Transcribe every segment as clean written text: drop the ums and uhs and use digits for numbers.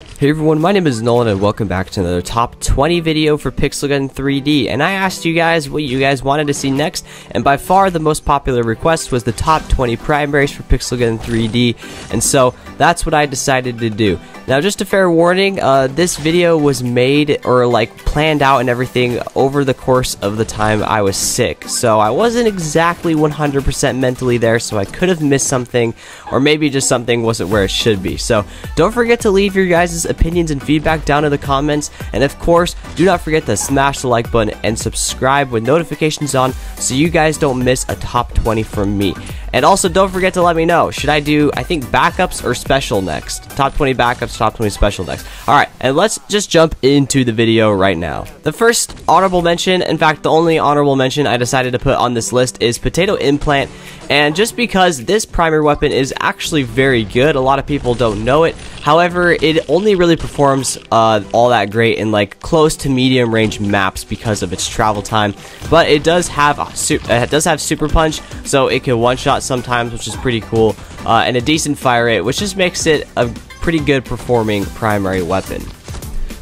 Hey everyone, my name is Nolan and welcome back to another top 20 video for Pixel Gun 3D. And I asked you guys what you guys wanted to see next, and by far the most popular request was the top 20 primaries for Pixel Gun 3D, and so that's what I decided to do. Now, just a fair warning, this video was made or planned out and everything over the course of the time I was sick, so I wasn't exactly 100% mentally there, so I could have missed something, or maybe just something wasn't where it should be. So don't forget to leave your guys' opinions and feedback down in the comments, and of course, do not forget to smash the like button and subscribe with notifications on so you guys don't miss a top 20 from me. And also, don't forget to let me know, should I do, I think, backups or special next? Top 20 backups, top 20 special next. Alright, and let's just jump into the video right now. The first honorable mention, in fact, the only honorable mention I decided to put on this list is Potato Implant. And just because this primary weapon is actually very good, a lot of people don't know it. However, it only really performs all that great in close to medium range maps because of its travel time. But it does have super punch, so it can one-shot sometimes, which is pretty cool, and a decent fire rate, which just makes it a pretty good performing primary weapon.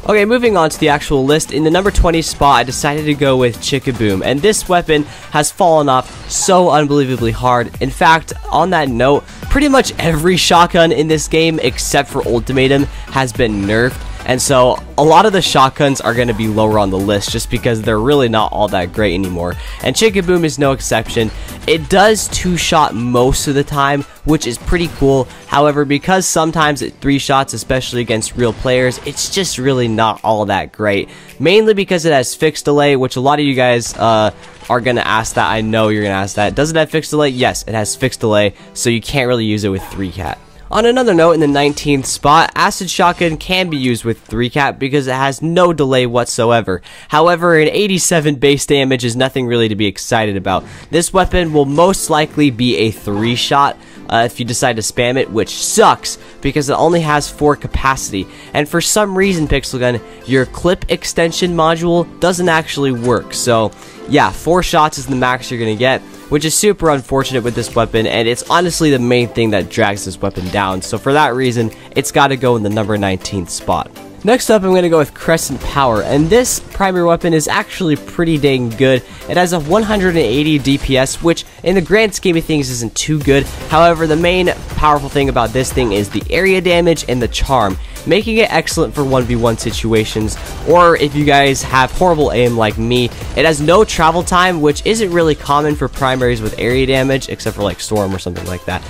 Okay, moving on to the actual list, in the number 20 spot, I decided to go with Chicka Boom, and this weapon has fallen off so unbelievably hard. In fact, on that note, pretty much every shotgun in this game, except for Ultimatum, has been nerfed. And so, a lot of the shotguns are going to be lower on the list just because they're really not all that great anymore. And Chicka Boom is no exception. It does two-shot most of the time, which is pretty cool. However, because sometimes it three-shots, especially against real players, it's just really not all that great. Mainly because it has fixed delay, which a lot of you guys are going to ask that. I know you're going to ask that. Does it have fixed delay? Yes, it has fixed delay, so you can't really use it with 3-cat. On another note, in the 19th spot, Acid Shotgun can be used with 3-cat because it has no delay whatsoever. However, an 87 base damage is nothing really to be excited about. This weapon will most likely be a 3-shot if you decide to spam it, which sucks because it only has 4 capacity. And for some reason, Pixel Gun, your clip extension module doesn't actually work. So yeah, 4 shots is the max you're going to get, which is super unfortunate with this weapon, and it's honestly the main thing that drags this weapon down. So for that reason, it's got to go in the number 19th spot. Next up, I'm going to go with Crescent Power, and this primary weapon is actually pretty dang good. It has a 180 DPS, which in the grand scheme of things isn't too good. However, the main powerful thing about this thing is the area damage and the charm, making it excellent for 1v1 situations, or if you guys have horrible aim like me. It has no travel time, which isn't really common for primaries with area damage, except for Storm or something like that.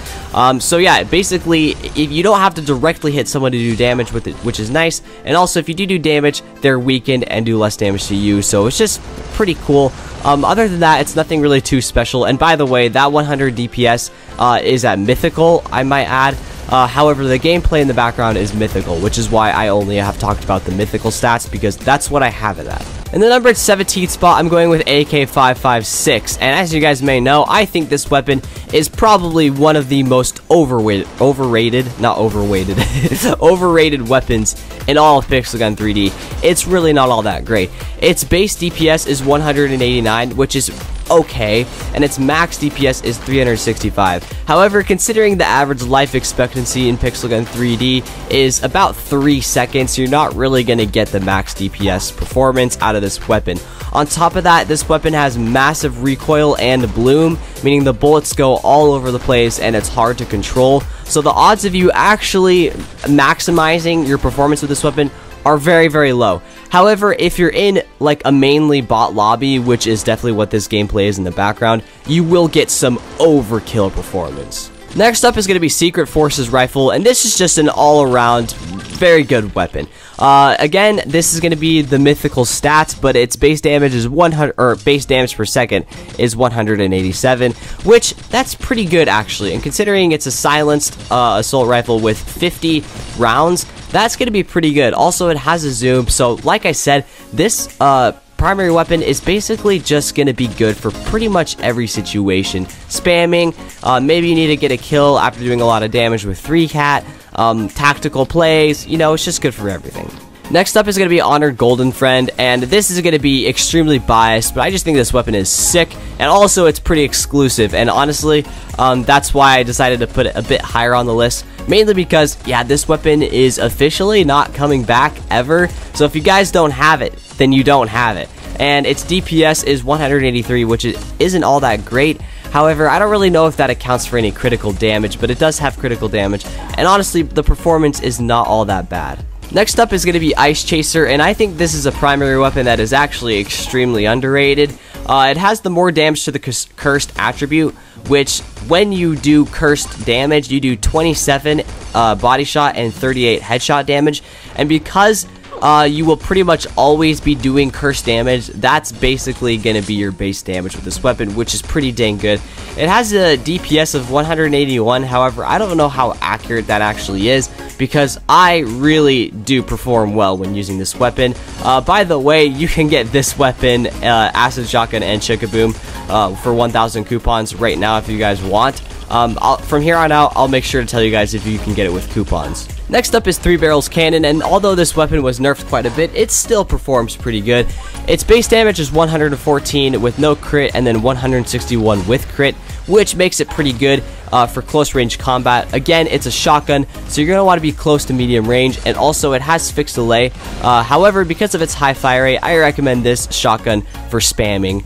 So yeah, basically, if you don't have to directly hit someone to do damage with it, which is nice, and also if you do damage, they're weakened and do less damage to you, so it's just pretty cool. Other than that, it's nothing really too special, and by the way, that 100 DPS is at Mythical, I might add. However, the gameplay in the background is mythical, which is why I only have talked about the mythical stats, because that's what I have it at. In the number 17th spot, I'm going with AK-556, and as you guys may know, I think this weapon is probably one of the most overrated weapons in all of Pixel Gun 3D. It's really not all that great. Its base DPS is 189, which is okay, and its max DPS is 365. However, considering the average life expectancy in Pixel Gun 3D is about 3 seconds, you're not really going to get the max DPS performance out of this weapon. On top of that, this weapon has massive recoil and bloom, meaning the bullets go all over the place and it's hard to control. So the odds of you actually maximizing your performance with this weapon are very, very low. However, if you're in a mainly bot lobby, which is definitely what this gameplay is in the background, you will get some overkill performance. Next up is going to be Secret Forces Rifle, and this is just an all-around very good weapon. Again, this is going to be the mythical stats, but its base damage is 100, or base damage per second is 187, which that's pretty good actually. And considering it's a silenced assault rifle with 50 rounds, that's going to be pretty good. Also, it has a zoom, so like I said, this primary weapon is basically just going to be good for pretty much every situation. Spamming, maybe you need to get a kill after doing a lot of damage with 3-cat, tactical plays, you know, it's just good for everything. Next up is going to be Honored Golden Friend, and this is going to be extremely biased, but I just think this weapon is sick, and also it's pretty exclusive, and honestly, that's why I decided to put it a bit higher on the list, mainly because, yeah, this weapon is officially not coming back ever, so if you guys don't have it, then you don't have it, and its DPS is 183, which isn't all that great. However, I don't really know if that accounts for any critical damage, but it does have critical damage, and honestly, the performance is not all that bad. Next up is going to be Ice Chaser, and I think this is a primary weapon that is actually extremely underrated. It has the more damage to the cursed attribute, which when you do cursed damage, you do 27 body shot and 38 headshot damage, and because you will pretty much always be doing cursed damage, that's basically going to be your base damage with this weapon, which is pretty dang good. It has a DPS of 181, however, I don't know how accurate that actually is, because I really do perform well when using this weapon. By the way, you can get this weapon, Acid Shotgun and Chicka Boom, for 1,000 coupons right now if you guys want. From here on out, I'll make sure to tell you guys if you can get it with coupons. Next up is 3 Barrels Canon, and although this weapon was nerfed quite a bit, it still performs pretty good. Its base damage is 114 with no crit, and then 161 with crit, which makes it pretty good for close range combat. Again, it's a shotgun, so you're going to want to be close to medium range, and also it has fixed delay. However, because of its high fire rate, I recommend this shotgun for spamming.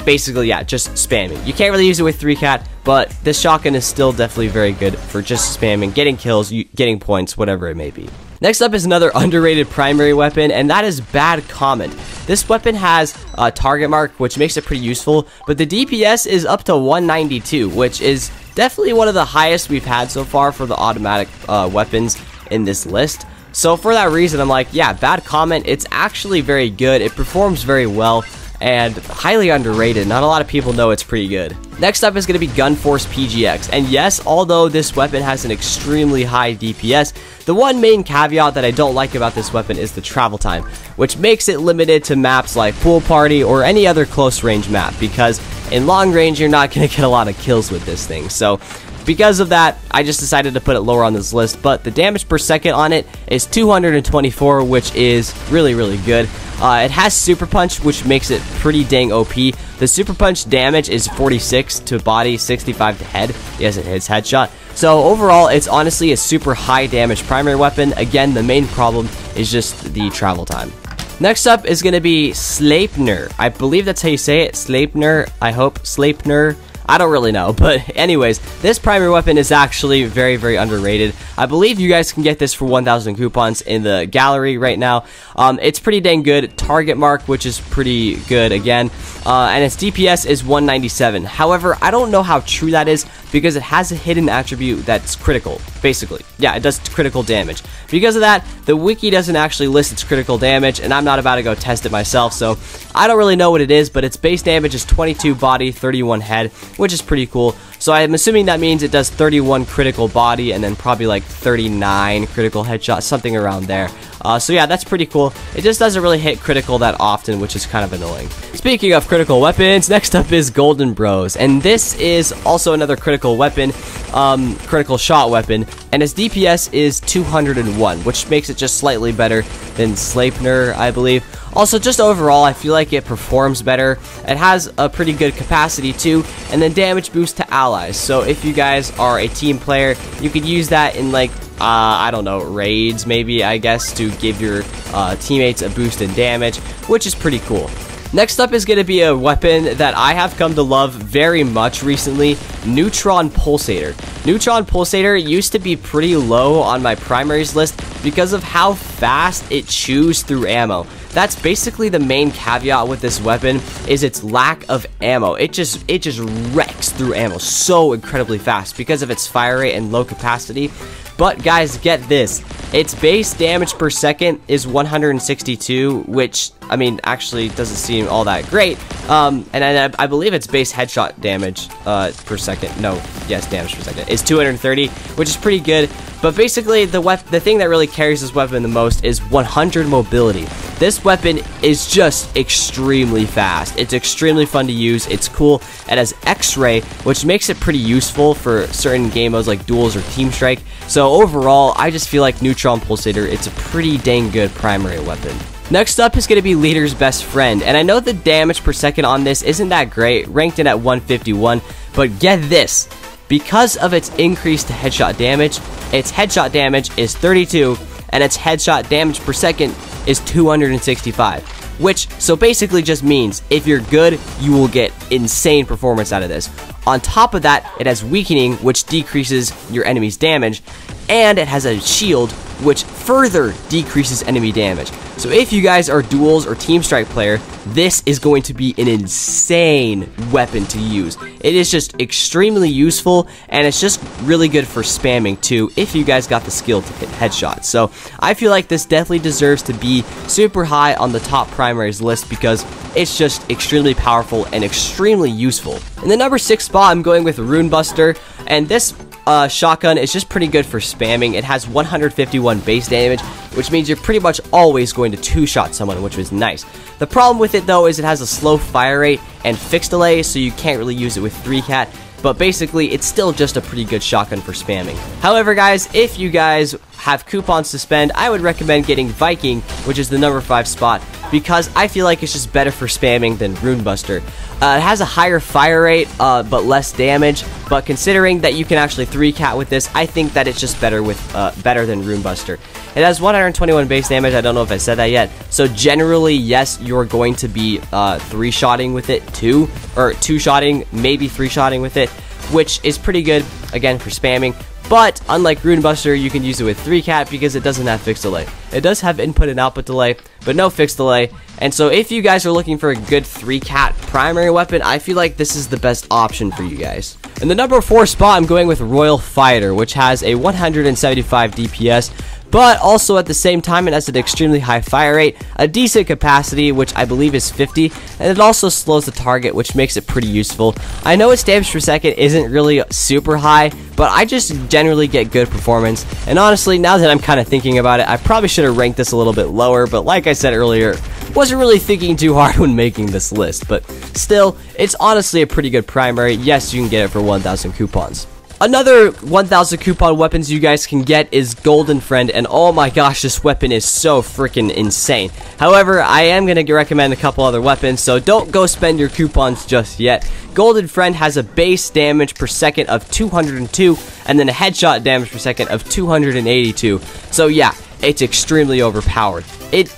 Basically, yeah, just spamming. You can't really use it with 3-cat, but this shotgun is still definitely very good for just spamming, getting kills, getting points, whatever it may be. Next up is another underrated primary weapon, and that is Bad Comment. This weapon has a target mark, which makes it pretty useful, but the DPS is up to 192, which is definitely one of the highest we've had so far for the automatic weapons in this list. So for that reason, I'm like, yeah, Bad Comment, it's actually very good, it performs very well, and highly underrated. Not a lot of people know it's pretty good. Next up is going to be Force PGX, and yes, although this weapon has an extremely high DPS, the one main caveat that I don't like about this weapon is the travel time, which makes it limited to maps like Pool Party or any other close range map, because in long range you're not going to get a lot of kills with this thing. So because of that, I just decided to put it lower on this list, but the damage per second on it is 224, which is really, really good. It has Super Punch, which makes it pretty dang OP. The Super Punch damage is 46 to body, 65 to head. Yes, it hits headshot. So overall, it's honestly a super high damage primary weapon. Again, the main problem is just the travel time. Next up is going to be Slatener. I believe that's how you say it. Slatener, I hope. Slatener. I don't really know, but anyways, this primary weapon is actually very, very underrated. I believe you guys can get this for 1,000 coupons in the gallery right now. It's pretty dang good. Target mark, which is pretty good again, and its DPS is 197. However, I don't know how true that is because it has a hidden attribute that's critical, basically. Yeah, it does critical damage. Because of that, the wiki doesn't actually list its critical damage, and I'm not about to go test it myself, so I don't really know what it is, but its base damage is 22 body, 31 head, which is pretty cool. So I'm assuming that means it does 31 critical body and then probably like 39 critical headshot, something around there. So yeah, that's pretty cool. It just doesn't really hit critical that often, which is kind of annoying. Speaking of critical weapons, next up is Golden Bros, and this is also another critical weapon, critical shot weapon, and its DPS is 201, which makes it just slightly better than Slatener, I believe. Also, just overall, I feel like it performs better. It has a pretty good capacity too, and then damage boost to allies. So if you guys are a team player, you could use that in like, I don't know, raids maybe, I guess, to give your teammates a boost in damage, which is pretty cool. Next up is going to be a weapon that I have come to love very much recently, Neutron Pulsator. Neutron Pulsator used to be pretty low on my primaries list because of how fast it chews through ammo. That's basically the main caveat with this weapon, is its lack of ammo. It just wrecks through ammo so incredibly fast because of its fire rate and low capacity. But guys, get this. Its base damage per second is 162, which, I mean, actually doesn't seem all that great. And I believe its base headshot damage per second, damage per second, is 230, which is pretty good. But basically, the thing that really carries this weapon the most is 100 mobility. This weapon is just extremely fast. It's extremely fun to use. It's cool. It has X-ray, which makes it pretty useful for certain game modes like duels or team strike. So overall, I just feel like Neutron Pulsator, it's a pretty dang good primary weapon. Next up is going to be Leader's Best Friend, and I know the damage per second on this isn't that great, ranked in at 151, but get this, because of its increased headshot damage, its headshot damage is 32, and its headshot damage per second is 265, which so basically just means if you're good, you will get insane performance out of this. On top of that, it has weakening, which decreases your enemy's damage, and it has a shield, which further decreases enemy damage. So if you guys are duels or team strike player, this is going to be an insane weapon to use. It is just extremely useful, and it's just really good for spamming too if you guys got the skill to hit headshots. So I feel like this definitely deserves to be super high on the top primaries list because it's just extremely powerful and extremely useful. In the number 6 spot, I'm going with Rune Buster, and this shotgun is just pretty good for spamming. It has 151 base damage, which means you're pretty much always going to two-shot someone, which was nice. The problem with it though is it has a slow fire rate and fixed delay, so you can't really use it with 3-cat, but basically it's still just a pretty good shotgun for spamming. However guys, if you guys have coupons to spend, I would recommend getting Viking, which is the number 5 spot, because I feel like it's just better for spamming than Rune Buster. It has a higher fire rate, but less damage, but considering that you can actually 3-cat with this, I think that it's just better with better than Rune Buster. It has 121 base damage, I don't know if I said that yet, so generally, yes, you're going to be 3-shotting with it too, or 2-shotting, maybe 3-shotting with it, which is pretty good, again, for spamming. But unlike Rune Buster, you can use it with 3-cat because it doesn't have fixed delay. It does have input and output delay, but no fixed delay. And so if you guys are looking for a good 3-cat primary weapon, I feel like this is the best option for you guys. In the number 4 spot, I'm going with Royal Fighter, which has a 175 DPS, but also at the same time it has an extremely high fire rate, a decent capacity, which I believe is 50, and it also slows the target, which makes it pretty useful. I know its damage per second isn't really super high, but I just generally get good performance, and honestly, now that I'm kind of thinking about it, I probably should have ranked this a little bit lower, but like I said earlier, wasn't really thinking too hard when making this list, but still, it's honestly a pretty good primary. Yes, you can get it for 1,000 coupons. Another 1,000 coupon weapons you guys can get is Golden Friend, and oh my gosh, this weapon is so freaking insane. However, I am going to recommend a couple other weapons, so don't go spend your coupons just yet. Golden Friend has a base damage per second of 202, and then a headshot damage per second of 282. So yeah, it's extremely overpowered. It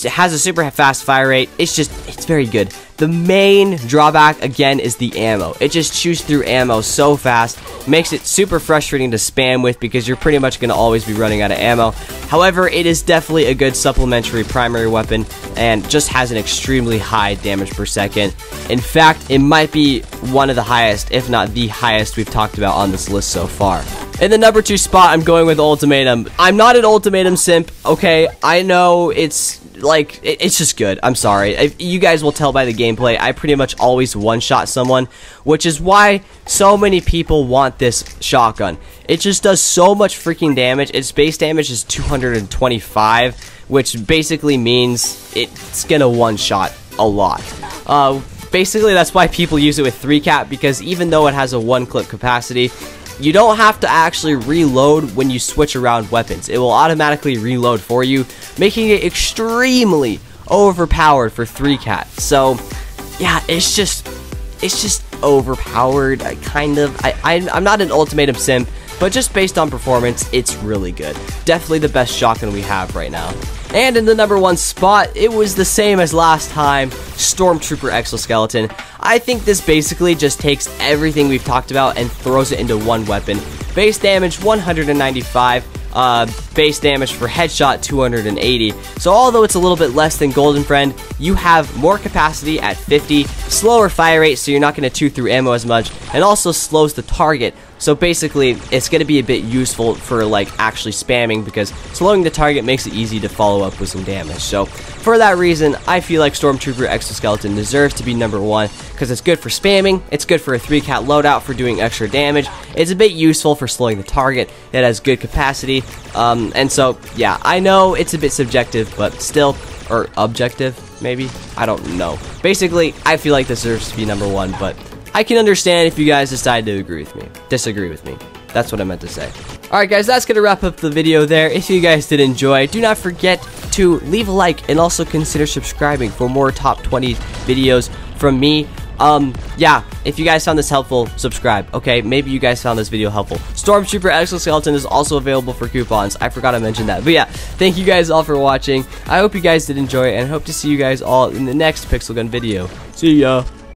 has a super fast fire rate. It's very good. The main drawback, again, is the ammo. It just chews through ammo so fast, makes it super frustrating to spam with because you're pretty much going to always be running out of ammo. However, it is definitely a good supplementary primary weapon and just has an extremely high damage per second. In fact, it might be one of the highest, if not the highest, we've talked about on this list so far. In the number 2 spot, I'm going with Ultimatum. I'm not an Ultimatum simp, okay? I know it's like, it's just good. I'm sorry. If you guys will tell by the gameplay, I pretty much always one-shot someone, which is why so many people want this shotgun. It just does so much freaking damage. Its base damage is 225, which basically means it's gonna one-shot a lot. Basically, that's why people use it with 3-cat, because even though it has a 1-clip capacity, you don't have to actually reload when you switch around weapons. It will automatically reload for you, making it extremely overpowered for 3-cat. So, yeah, it's just overpowered, I'm not an Ultimatum simp, but just based on performance, it's really good. Definitely the best shotgun we have right now. And in the number 1 spot, it was the same as last time, Stormtrooper Exoskeleton. I think this basically just takes everything we've talked about and throws it into one weapon. Base damage 195, base damage for headshot 280. So although it's a little bit less than Golden Friend, you have more capacity at 50, slower fire rate so you're not going to chew through ammo as much, and also slows the target So basically, it's going to be a bit useful for like actually spamming, because slowing the target makes it easy to follow up with some damage. So for that reason, I feel like Stormtrooper Exoskeleton deserves to be number 1, because it's good for spamming, it's good for a 3-cat loadout for doing extra damage, it's a bit useful for slowing the target, it has good capacity, and so yeah, I know it's a bit subjective, but still, or objective maybe, I don't know. Basically, I feel like this deserves to be number 1, but I can understand if you guys decide to disagree with me. That's what I meant to say. Alright guys, that's going to wrap up the video there. If you guys did enjoy, do not forget to leave a like and also consider subscribing for more top 20 videos from me. Yeah, if you guys found this helpful, subscribe, okay? Maybe you guys found this video helpful. Stormtrooper Exoskeleton is also available for coupons. I forgot to mention that. But yeah, thank you guys all for watching. I hope you guys did enjoy, and I hope to see you guys all in the next Pixel Gun video. See ya!